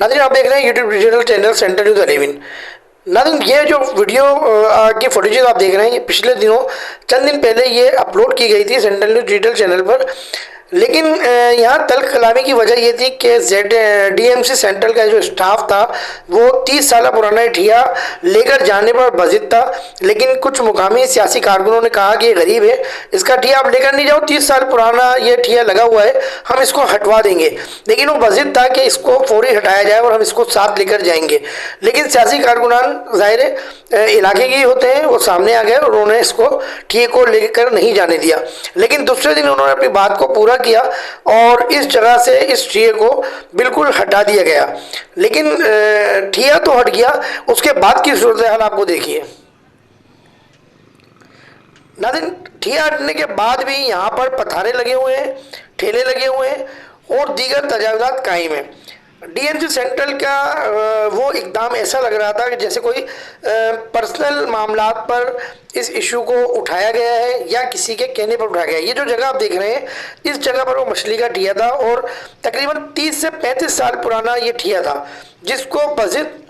नाज़रीन, आप देख रहे हैं YouTube digital channel central news 11। नाज़रीन, ये जो वीडियो की फुटेज आप देख रहे हैं, ये पिछले दिनों चंद दिन पहले ये अपलोड की गई थी सेंट्रल न्यूज़ डिजिटल चैनल पर। लेकिन यहाँ तल्ख कलामी की वजह ये थी कि डीएमसी सेंट्रल का जो स्टाफ था वो 30 साल पुराना ठिया लेकर जाने पर बजिद था। लेकिन कुछ मुकामी सियासी कारकुनों ने कहा कि ये गरीब है, इसका ठिया आप लेकर नहीं जाओ, 30 साल पुराना ये ठिया लगा हुआ है, हम इसको हटवा देंगे। लेकिन वो बजिद था कि इसको फौरी हटाया जाए और हम इसको साथ लेकर जाएंगे। लेकिन सियासी कारकुनान ज़ाहिर इलाके के होते हैं, वो सामने आ गए और उन्होंने इसको ठिए को लेकर नहीं जाने दिया। लेकिन दूसरे दिन उन्होंने अपनी बात को पूरा किया और इस जगह से इस ठिए को बिल्कुल हटा दिया गया। लेकिन ठिया तो हट गया, उसके बाद की सूरत हाल आपको देखिए। नाज़रीन, ठिया हटने के बाद भी यहाँ पर पथारे लगे हुए हैं, ठेले लगे हुए हैं और दीगर तजावुज़ात कायम हैं। डीएमसी सेंट्रल का वो इकदाम ऐसा लग रहा था कि जैसे कोई पर्सनल मामलात पर इस इशू को उठाया गया है या किसी के कहने पर उठाया गया है। ये जो जगह आप देख रहे हैं, इस जगह पर वो मछली का ठिया था और तकरीबन 30 से 35 साल पुराना ये ठिया था, जिसको बजिद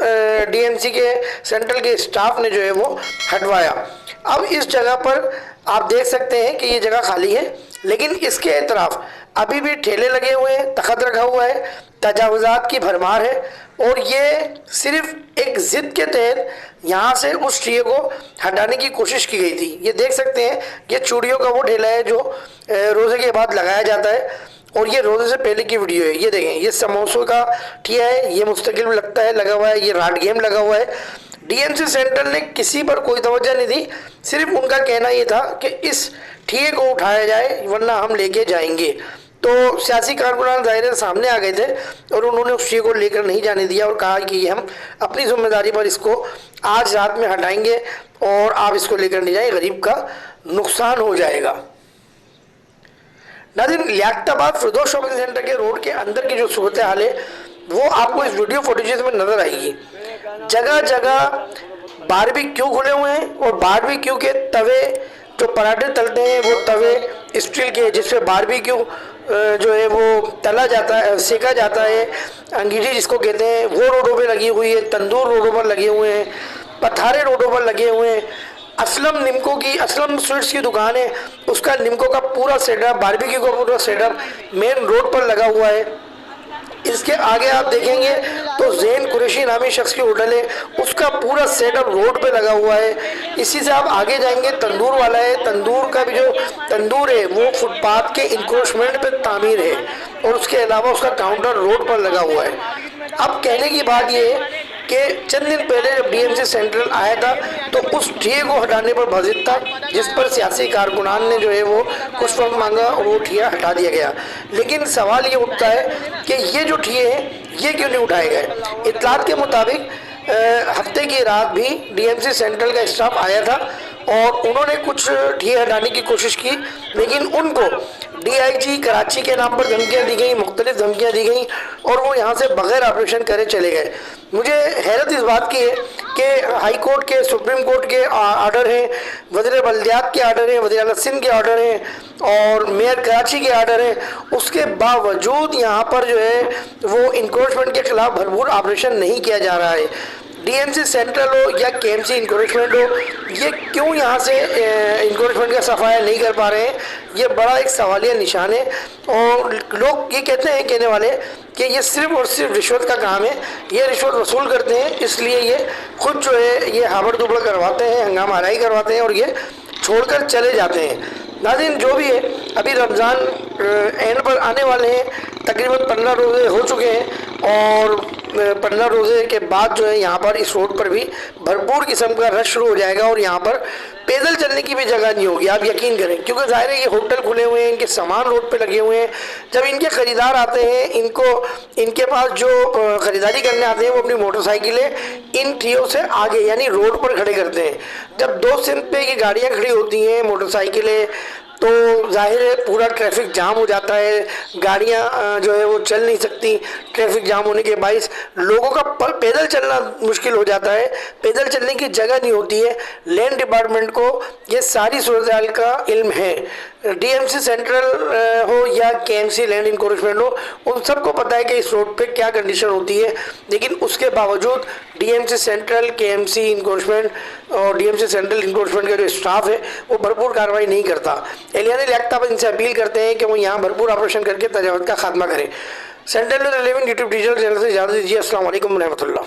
डीएमसी के सेंट्रल के स्टाफ ने जो है वो हटवाया। अब इस जगह पर आप देख सकते हैं कि ये जगह खाली है, लेकिन इसके एतराफ़ अभी भी ठेले लगे हुए हैं, तखत रखा हुआ है, तजावुज़ात की भरमार है। और ये सिर्फ एक ज़िद के तहत यहाँ से उस ठिए को हटाने की कोशिश की गई थी। ये देख सकते हैं, ये चूड़ियों का वो ठेला है जो रोज़े के बाद लगाया जाता है और ये रोज़े से पहले की वीडियो है। ये देखें, ये समोसों का ठिया है, ये मुस्तकिल लगता है लगा हुआ है, ये राट गेम लगा हुआ है। डीएमसी सेंट्रल ने किसी पर कोई तवज्जो नहीं दी, सिर्फ उनका कहना ये था कि इस ठिए को उठाया जाए वरना हम लेके जाएंगे। तो सियासी कारकुनान ज़ाहिर सामने आ गए थे और उन्होंने उस ठिए को लेकर नहीं जाने दिया और कहा कि हम अपनी जिम्मेदारी पर इसको आज रात में हटाएंगे और आप इसको लेकर नहीं जाए, गरीब का नुकसान हो जाएगा। नाज़रीन, लियाकताबाद फिरदौस शॉपिंग सेंटर के रोड के अंदर की जो सूरत हाल है वो आपको इस वीडियो फुटेजेस में नज़र आएगी। जगह जगह बारबेक्यू खुले हुए हैं और बारबेक्यू के तवे जो पराठे तलते हैं वो तवे स्टील के, जिसपे बारबेक्यू जो है वो तला जाता है, सेका जाता है, अंगीठी जिसको कहते हैं, वो रोडों पे लगी हुई है। तंदूर रोडों पर लगे हुए हैं, पथारे रोडों पर लगे हुए हैं। असलम स्वीट्स की दुकान है, उसका निमको का पूरा सेटअप, बारबेक्यू का पूरा सेटअप मेन रोड पर लगा हुआ है। इसके आगे आप देखेंगे तो ज़ैन कुरैशी नामी शख्स की होटल है, उसका पूरा सेटअप रोड पे लगा हुआ है। इसी से आप आगे जाएंगे, तंदूर वाला है, तंदूर का भी जो तंदूर है वो फुटपाथ के इंक्रोचमेंट पे तामीर है और उसके अलावा उसका काउंटर रोड पर लगा हुआ है। अब कहने की बात ये है कि चंद दिन पहले जब डीएमसी सेंट्रल आया था तो उस ठिए को हटाने पर बजिद था, जिस पर सियासी कारकुनान ने जो है वो कुछ वक्त मांगा और वो ठिया हटा दिया गया। लेकिन सवाल ये उठता है कि ये जो ठिए हैं ये क्यों नहीं उठाए गए। इत्तलात के मुताबिक हफ्ते की रात भी डीएमसी सेंट्रल का स्टाफ आया था और उन्होंने कुछ ठिए हटाने की कोशिश की, लेकिन उनको डीआईजी कराची के नाम पर धमकियाँ दी गई, मुख्तलिफ धमकियाँ दी गई और वो यहाँ से बगैर ऑपरेशन करे चले गए। मुझे हैरत इस बात की है कि हाई कोर्ट के, सुप्रीम कोर्ट के आर्डर हैं, वज़ीर बल्दियात के आर्डर हैं, वज़ीर आला सिंध के आर्डर हैं और मेयर कराची के आर्डर हैं, उसके बावजूद यहाँ पर जो है वो इंक्रोचमेंट के खिलाफ भरपूर ऑपरेशन नहीं किया जा रहा है। डीएमसी सेंट्रल हो या केएमसी इंक्रोचमेंट हो, ये क्यों यहाँ से इंक्रोचमेंट का सफाया नहीं कर पा रहे हैं, ये बड़ा एक सवालिया निशान है। और लोग ये कहते हैं, कहने वाले, कि ये सिर्फ और सिर्फ रिश्वत का काम है, ये रिश्वत वसूल करते हैं, इसलिए ये खुद जो है ये हाबड़ दुबड़ करवाते हैं, हंगामा हराई करवाते हैं और ये छोड़कर चले जाते हैं। नाज़रीन, जो भी है, अभी रमज़ान एंड पर आने वाले हैं, तकरीबन 15 रोज़े हो चुके हैं और 15 रोज़े के बाद जो है यहाँ पर इस रोड पर भी भरपूर किस्म का रश शुरू हो जाएगा और यहाँ पर पैदल चलने की भी जगह नहीं होगी, आप यकीन करें, क्योंकि ज़ाहिर है ये होटल खुले हुए हैं, इनके सामान रोड पे लगे हुए हैं। जब इनके ख़रीदार आते हैं, इनके पास जो ख़रीदारी करने आते हैं वो अपनी मोटरसाइकिलें इन ठियों से आगे यानी रोड पर खड़े करते हैं। जब दो सिंध पे ये गाड़ियाँ खड़ी होती हैं, मोटरसाइकिलें, तो जाहिर है पूरा ट्रैफिक जाम हो जाता है, गाड़ियां जो है वो चल नहीं सकती। ट्रैफिक जाम होने के बाइस लोगों का पैदल चलना मुश्किल हो जाता है, पैदल चलने की जगह नहीं होती है। लैंड डिपार्टमेंट को ये सारी सूरत हाल का इल्म है। डीएमसी सेंट्रल हो या केएमसी लैंड इंक्रोचमेंट हो, उन सबको पता है कि इस रोड पे क्या कंडीशन होती है, लेकिन उसके बावजूद डीएमसी सेंट्रल, केएमसी इंक्रोचमेंट और डीएमसी सेंट्रल इंक्रोचमेंट का जो स्टाफ है वो भरपूर कार्रवाई नहीं करता। एलियाने लियाकत इनसे अपील करते हैं कि वो यहाँ भरपूर ऑपरेशन करके तजावत का खात्मा करें। Central news 11 YouTube digital channel से इजाज़त दीजिए। अस्सलाम वालेकुम रहमतुल्लाह।